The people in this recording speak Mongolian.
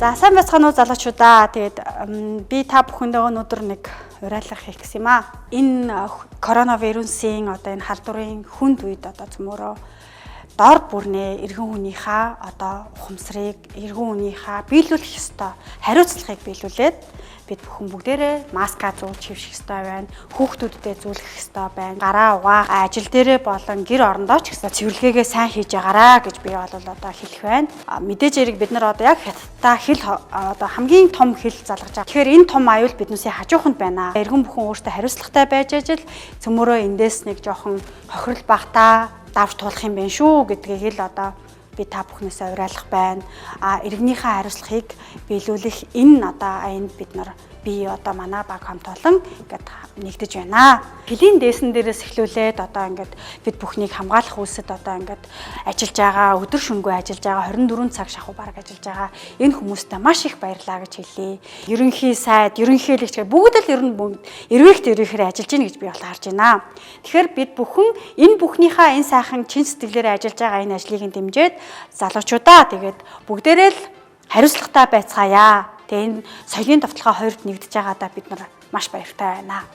За сайн байцгаана уу залуучуудаа. Тэгээд би та бүхэндээ өнөөдөр нэг уриалга хийх гэсэн юм аа. Энэ коронавирусын одоо энэ халдварын хүнд үед одоо цөмөрөө дор бүрнээ эргэн хүнийхээ одоо ухамсарыг эргэн хүнийхээ биелүүлэх ёстой хариуцлагыг биелүүлээд бид бүхэн бүгдээрээ маска зүүж хөвших ёстой байна. Хүүхдүүддээ зүүлгэх ёстой байна. Гараа угаа ажил дээрээ болон гэр орондоо ч гэсэн цэвэрлэгээгээ сайн хийж байгаараа гэж би бол одоо хэлэх байна. Мэдээж хэрэг бид нар одоо яг хятадтай хэл одоо хамгийн том хэл залгаж байгаа. Тэгэхээр энэ том аюул биднээсээ хажууханд байна. Эргэн бүхэн өөртөө хариуцлагатай байж ажил цөмөрөө эндээс нэг жоохон хохирол багтаа давж туулах юм байна шүү гэдгийг л одоо би та бүхнээсээ уриалгах байна. Иргэнийхээ хариуцлагыг биелүүлэх энэ одоо аянд бид нар би одоо манай баг хамт олон ингээд нэгдэж байна. Хэлийн дээсэн дээрээс эхлүүлээд одоо ингээд бид бүхнийг хамгаалах үйлсэд одоо ингээд ажиллаж байгаа, өдөр шөнөгүй ажиллаж байгаа 24 цаг шахуу бараг ажиллаж байгаа энэ хүмүүстээ маш их баярлалаа гэж хэлье. Ерөнхий сайд, ерөнхийлөгч бүгд л ер нь эрвэхт эрвэхээр ажиллаж гин гэж би бол харж байна. Тэгэхээр бид бүхэн энэ бүхнийхээ энэ сайхан чин сэтгэлээр ажиллаж байгаа энэ ажлыг дэмжиж залуучуудаа тэгээд бүгдээрээ л хариуцлагатай байцгаая. Тэгээ энэ соёлын давталгаа хоёрт нэгдэж байгаадаа бид нар маш баяртай байна.